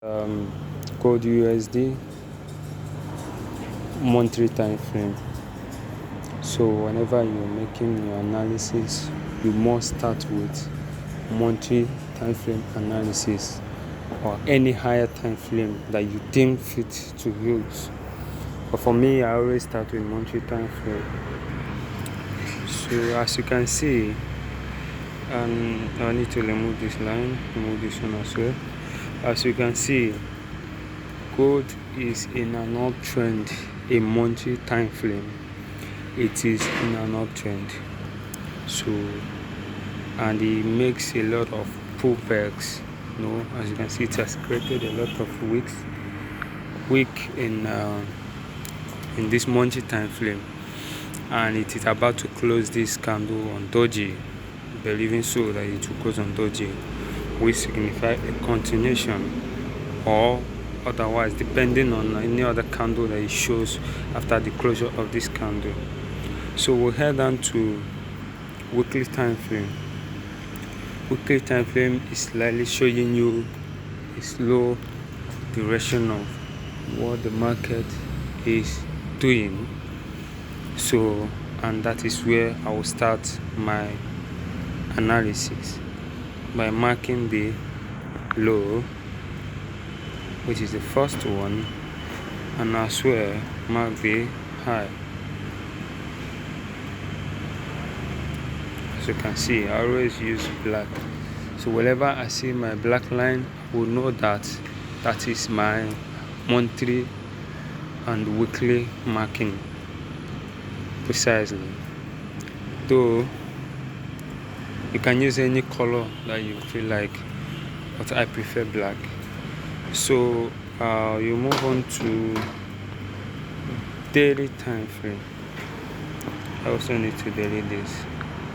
Gold USD monthly time frame. So whenever you're making your analysis, you must start with monthly time frame analysis or any higher time frame that you deem fit to use. But for me, I always start with monthly time frame. So as you can see, and I need to remove this line, remove this one as well. As you can see, gold is in an uptrend, a monthly time frame. It is in an uptrend. So, and it makes a lot of pullbacks. As you can see, it has created a lot of weak in this monthly time frame, and it is about to close this candle on doji, believing so that it will close on doji, which signify a continuation, or otherwise depending on any other candle that it shows after the closure of this candle. So we'll head down to weekly time frame. Weekly time frame is slightly showing you a slow direction of what the market is doing. So, and that is where I will start my analysis by marking the low, which is the first one, and as well mark the high. As you can see, I always use black. So whenever I see my black line, I will know that that is my monthly and weekly marking precisely. Though you can use any color that you feel like, but I prefer black. So you move on to daily time frame. I also need to delete this.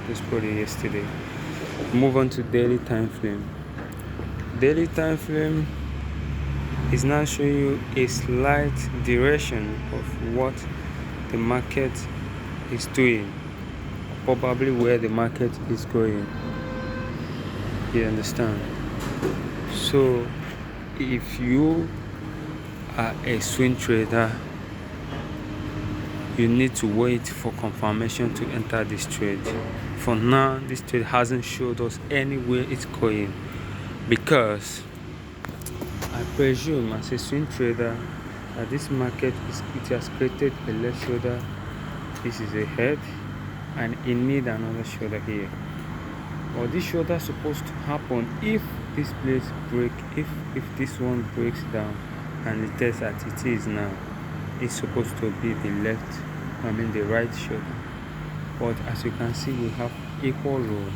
Just put it yesterday. Move on to daily time frame. Daily time frame is now showing you a slight direction of what the market is doing, probably where the market is going. You understand? So if you are a swing trader, you need to wait for confirmation to enter this trade. For now, this trade hasn't showed us anywhere it's going, because I presume as a swing trader that this market it has created a left shoulder. This is a head, and it needs another shoulder here. Or this shoulder is supposed to happen if this place break, if this one breaks down and it is as it is now. It's supposed to be the right shoulder. But as you can see, we have equal low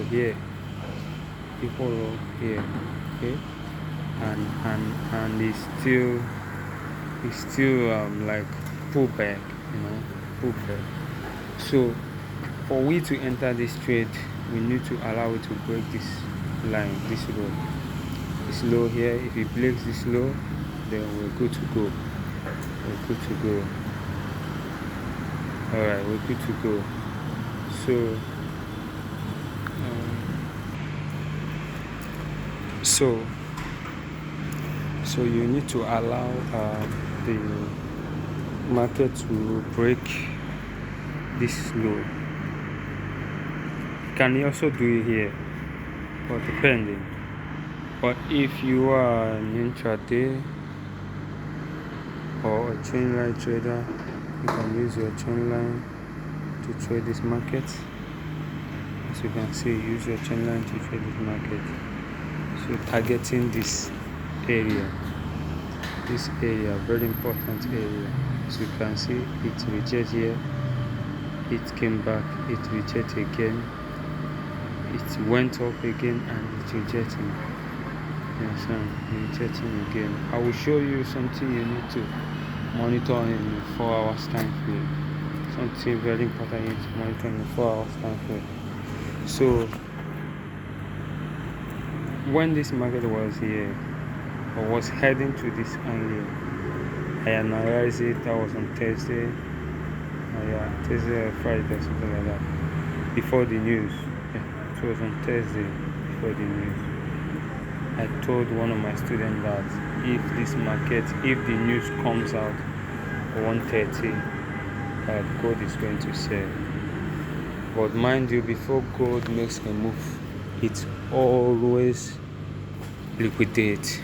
here, equal low here, okay, and it's still like pullback, pullback. So for we to enter this trade, we need to allow it to break this line, this low. This low here, if it breaks this low, then we're good to go. We're good to go. Alright, we're good to go. So you need to allow the market to break this low. You can also do it here, but depending. But if you are an intraday or a trend line trader, you can use your trend line to trade this market. As you can see, use your trend line to trade this market. So targeting this area, very important area. As you can see, it rejected here, it came back, it rejected again, it went up again, and it rejected. Yes, rejecting again. I will show you something you need to monitor in 4 hours time frame. Something very important you need to monitor in 4 hours time frame. So when this market was here or was heading to this angle, I analyzed it. That was on Thursday. Thursday or Friday or something like that. Before the news. Yeah, it was on Thursday before the news. I told one of my students that if the news comes out 1:30, gold is going to sell. But mind you, before gold makes a move, it always liquidates.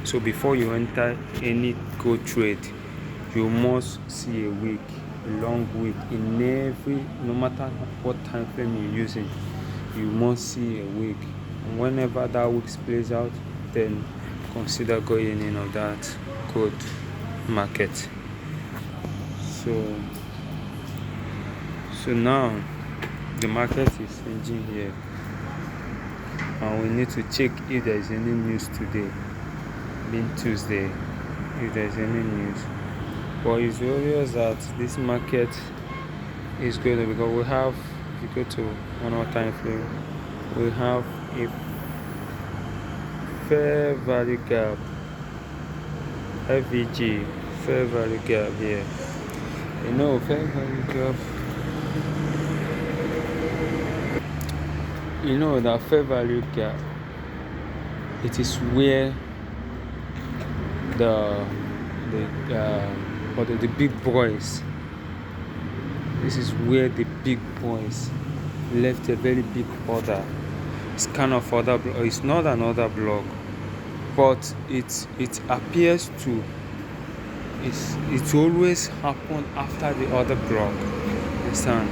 So before you enter any gold trade, you must see a wick, a long wick in no matter what time frame you're using, you must see a wick. And whenever that wick plays out, then consider going in on that gold market. So now the market is changing here, and we need to check if there is any news today, being Tuesday, if there is any news. But it's obvious that this market is good because we have, if you go to 1 hour time frame, we have a fair value gap, FVG, fair value gap here. Fair value gap. That fair value gap, it is where the big boys, this is where the big boys left a very big order. It's kind of other block. It's not another block, but it appears to it always happen after the other block. Understand?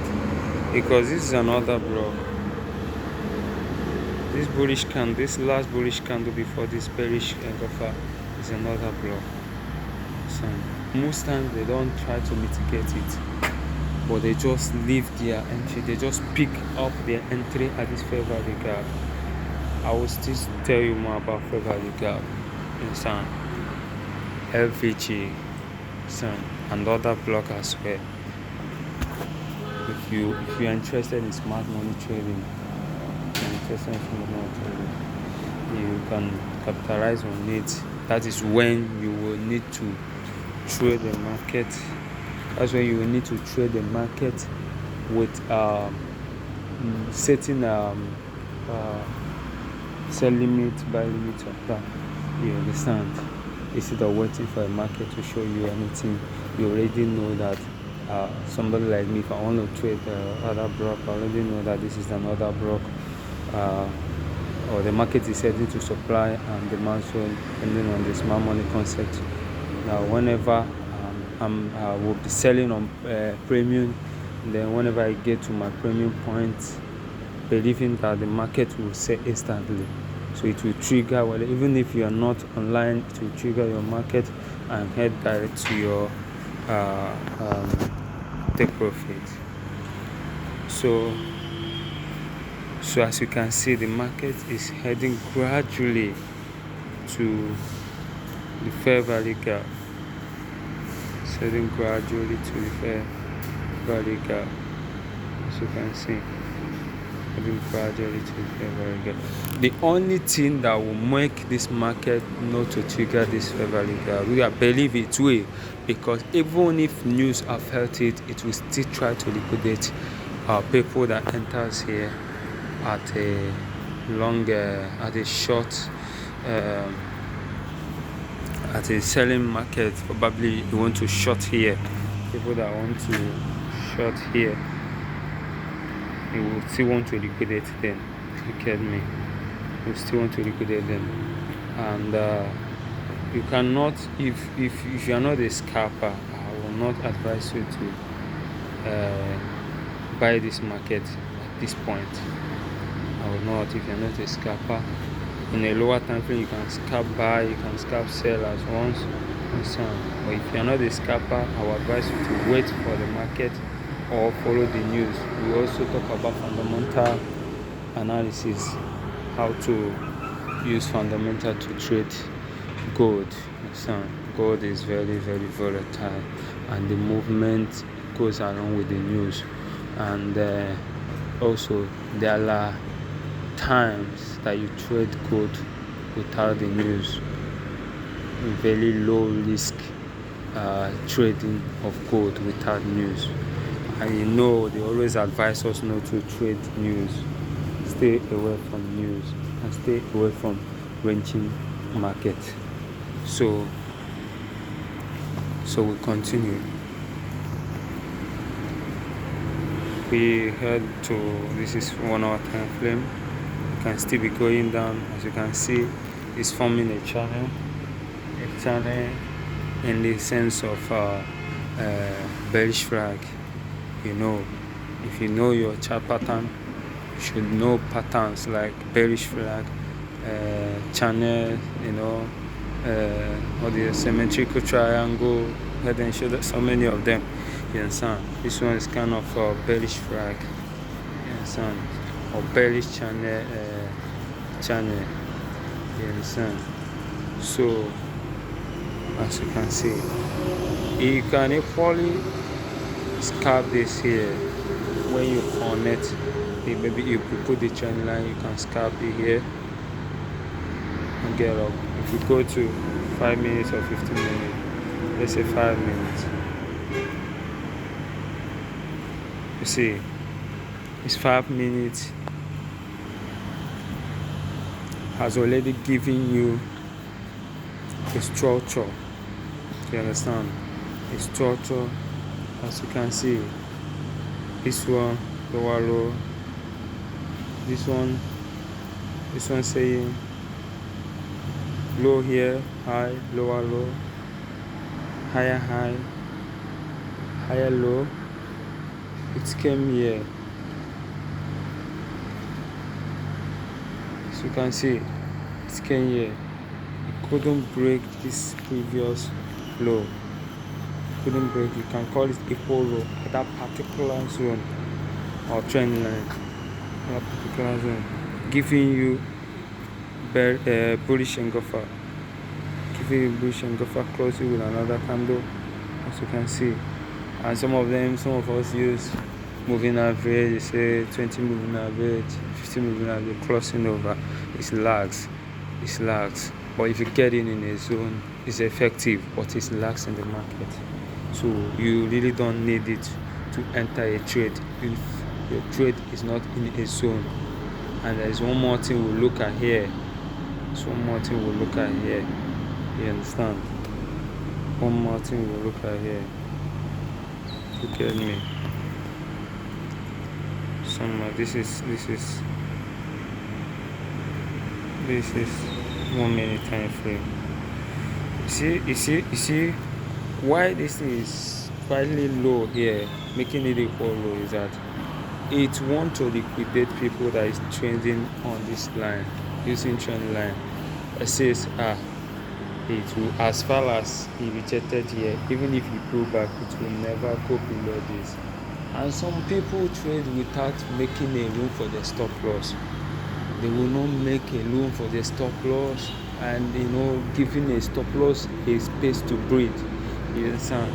Because this is another block. This last bullish candle before this bearish engulfer is another block. So most times they don't try to mitigate it, but they just leave their entry. They just pick up their entry at this fair value gap. I will still tell you more about fair value gap in some LVG, and other block as well. If you're interested in smart money trading, you can capitalize on it. That is when you will need to trade the market. That's when you will need to trade the market with setting sell limit, buy limit of that. You understand? Instead of waiting for a market to show you anything, you already know that somebody like me, if I want to trade other block, I already know that this is another block, or the market is heading to supply and demand, so depending on the smart money concept. Now whenever I will be selling on premium, then whenever I get to my premium point, believing that the market will sell instantly, so it will trigger, well, even if you are not online, it will trigger your market and head direct to your take profit. So as you can see, the market is heading gradually to the fair value gap. It's heading gradually to the fair value gap, as you can see. Heading gradually to the fair value gap. The only thing that will make this market not to trigger this fair value gap, I believe it will, because even if news affect it, it will still try to liquidate people that enters here at a short, at a selling market. Probably you want to short here. People that want to short here, you will still want to liquidate them. You get me? You still want to liquidate them, and you cannot, if you are not a scalper, I will not advise you to buy this market at this point. I will not. If you're not a scalper, in a lower time frame you can scalp buy, you can scalp sell at once, and so on. But if you're not a scalper, I will advise you to wait for the market or follow the news. We also talk about fundamental analysis, how to use fundamental to trade gold. So gold is very, very volatile, and the movement goes along with the news. And also there are times that you trade gold without the news, very low risk trading of gold without news. And they always advise us not to trade news. Stay away from news and stay away from ranging market. So we continue. We head to, this is 1 hour time frame. It can still be going down. As you can see, it's forming a channel in the sense of bearish flag. If you know your chart pattern, you should know patterns like bearish flag, channel, or the symmetrical triangle, head and shoulder, so many of them. You understand? This one is kind of a bearish flag. You understand? Or bearish channel. You understand? So, as you can see, you can equally scalp this here. When you connect, maybe you put the trend line, you can scalp it here and get up. If you go to 5 minutes or 15 minutes, let's say 5 minutes, you see it's 5 minutes has already given you a structure. You understand? A structure, as you can see. This one lower low, this one saying low here, high, lower low, higher high, higher low. It came here. As you can see, it came here. It couldn't break this previous low. Couldn't break. You can call it equal low at that particular zone or trend line. That particular zone, giving you bullish engulfer, closing with another candle, as you can see. And some of us use moving average. You say 20 moving average, 50 moving average, crossing over. It lags. But if you get in a zone, it's effective, but it lags in the market. So you really don't need it to enter a trade if your trade is not in a zone. And there is one more thing we'll look at here. You understand? One more thing we'll look at here. Look at me. This is 1 minute time frame. You see why this is slightly low here, making it equal low, is that it wants to liquidate people that is trading on this line, using trend line. It says it will, as far as he rejected here, even if you pull back, it will never go below this. And some people trade without making a room for their stop loss. They will not make a room for their stop loss, and giving a stop loss a space to breathe. You understand?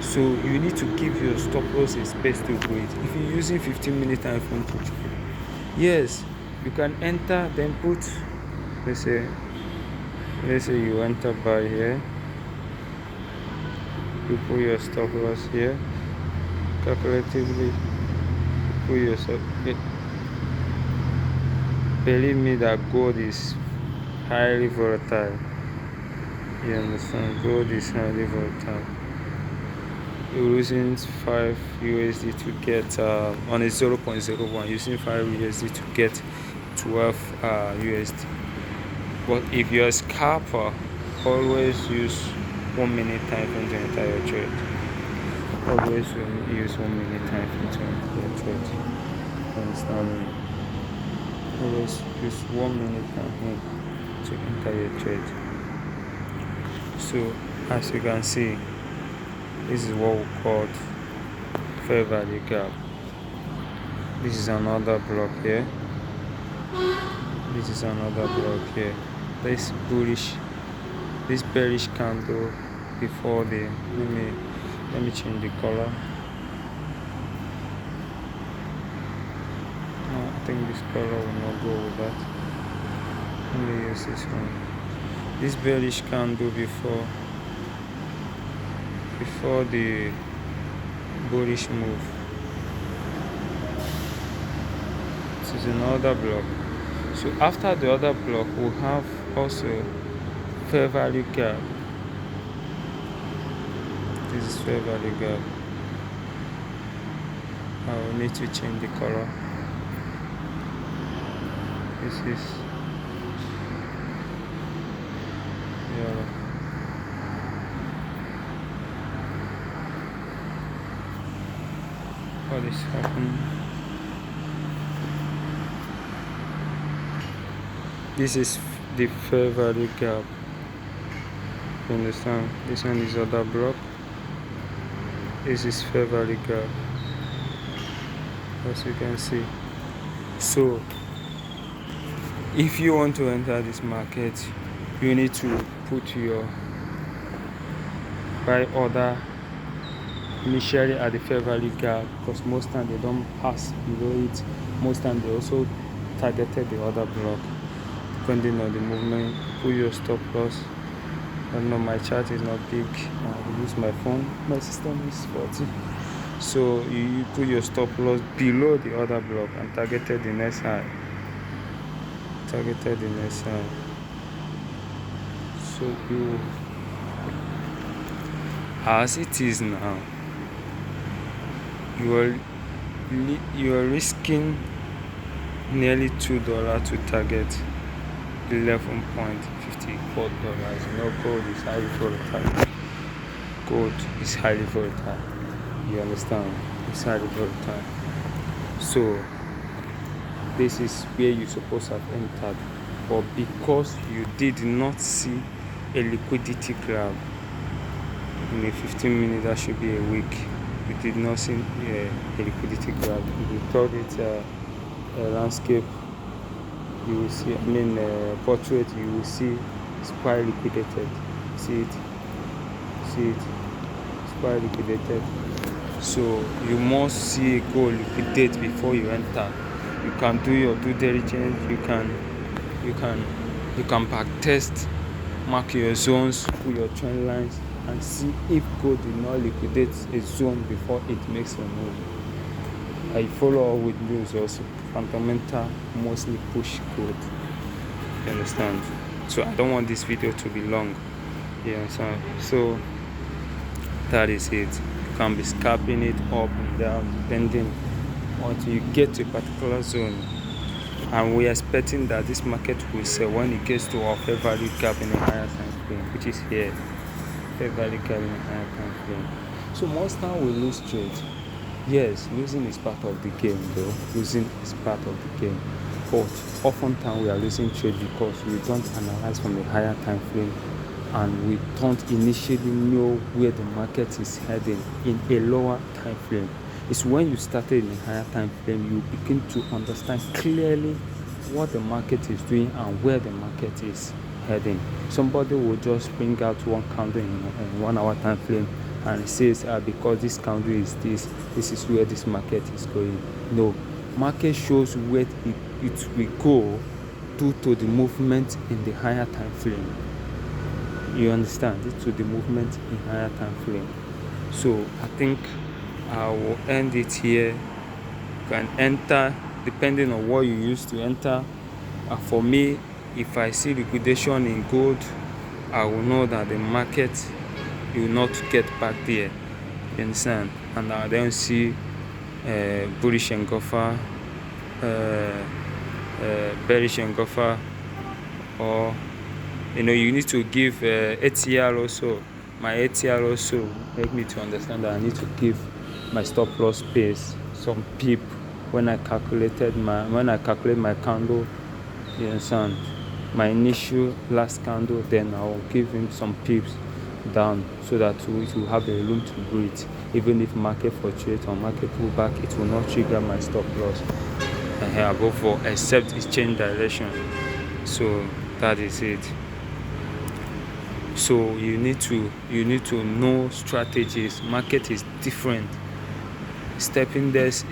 So you need to give your stop loss a space to breathe. If you're using 15-minute time frame to trade, yes, you can enter, then put, let's say you enter by here, you put your stop loss here, calculatively put your stop. Believe me that gold is highly volatile. You understand? Gold is highly volatile. You're using 5 USD to get on a 0.01, using 5 USD to get 12 USD. But if you're a scalper, always use 1 minute time frame to enter your trade. Always use 1 minute time frame to enter your trade. Understand me? Always use 1 minute time frame to enter your trade. So as you can see, this is what we call fair value gap. This is another block here. This bearish candle before the let me change the color. No, I think this color will not go with that. Let me use this one. This bearish candle before the bullish move. This is another block. So after the other block, we'll have also fair value gap. This is fair value gap. I will need to change the color. This is yellow. What is happening? This is the fair value gap. You understand? This one is order block. This is fair value gap, as you can see. So if you want to enter this market, you need to put your buy order initially at the fair value gap, because most time they don't pass below it. Most time they also targeted the order block. Depending on the movement, put your stop loss. I don't know, my chart is not big. I use my phone. My system is 40. So you put your stop loss below the order block and targeted the next high. Targeted the next high. So you, as it is now, you are risking nearly $2 to target $11.54. You know, gold is highly volatile. Gold is highly volatile. You understand? It's highly volatile. So this is where you're supposed to have entered, but because you did not see a liquidity grab in a 15 minutes, that should be a week. You did not see a liquidity grab. If you thought it's a landscape, you will see, portrait, you will see it's quite liquidated. See it? It's quite liquidated. So you must see a goal liquidate before you enter. You can do your due diligence. You can back test, mark your zones, put your trend lines, and see if gold did not liquidate a zone before it makes a move. I follow up with news also. Fundamental mostly push gold. You understand? So I don't want this video to be long. You understand? So that is it. You can be scalping it up and down depending until you get to a particular zone. And we are expecting that this market will sell when it gets to our fair value gap in a higher time frame, which is here. Fair value gap in a higher time frame. So most time we lose trades. Yes, losing is part of the game though. Losing is part of the game. But oftentimes we are losing trade because we don't analyze from a higher time frame, and we don't initially know where the market is heading in a lower time frame. It's when you started in a higher time frame you begin to understand clearly what the market is doing and where the market is heading. Somebody will just bring out one candle in 1 hour time frame and it says because this candle is this is where this market is going. No, market shows where it will go due to the movement in the higher time frame. You understand? Due to the movement in higher time frame. So I think I will end it here. You can enter depending on what you use to enter. For me, if I see liquidation in gold, I will know that the market will not get back there. You understand? And I then see bullish engulfer, bearish engulfer, or you need to give ATR also. My ATR also make me to understand that I need to give my stop loss space some pip when I calculate my candle. You understand? My initial last candle, then I will give him some pips down so that it will have a room to breathe. Even if market fluctuates or market pullback, it will not trigger my stop loss above all, except it change direction. So that is it. So you need to know strategies. Market is different. Stepping this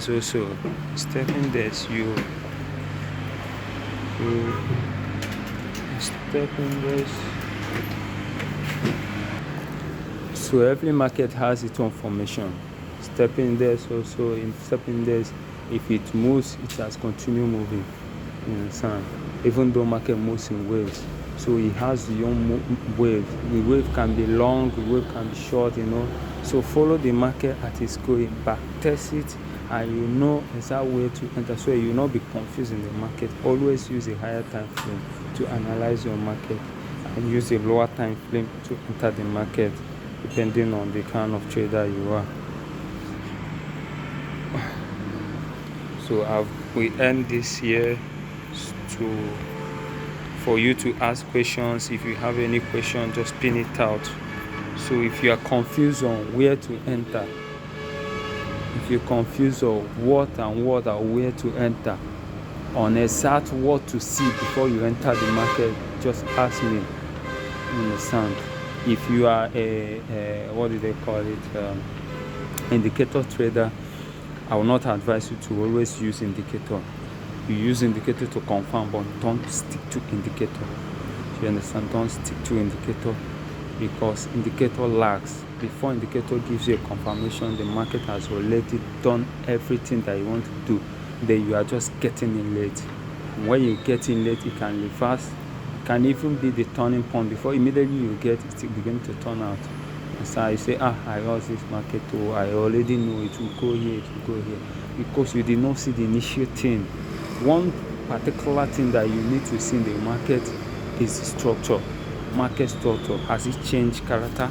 also. Stepping this, you stepping this. So every market has its own formation. Stepping this also, in stepping this, if it moves, it has continue moving. You understand? even though market moves in waves. So it has the own wave. The wave can be long, the wave can be short, So follow the market at its going, back test it, and you know exact way to enter. So you will not be confused in the market. Always use a higher time frame to analyze your market, and use a lower time frame to enter the market, depending on the kind of trader you are. So we end this here for you to ask questions. If you have any question, just pin it out. So if you are confused on where to enter, if you're confused on what or where to enter, on exact what to see before you enter the market, just ask me. You understand? If you are a what do they call it, indicator trader, I will not advise you to always use indicator. You use indicator to confirm, but don't stick to indicator. You understand? Don't stick to indicator, because indicator lags. Before indicator gives you a confirmation, the market has already done everything that you want to do. Then you are just getting in late. And when you get in late, it can reverse. It can even be the turning point. Before immediately you get it, it begins to turn out. And so you say, I lost this market, oh, I already know it will go here, it will go here. Because you did not see the initial thing. One particular thing that you need to see in the market is structure. Market structure. Has it changed character?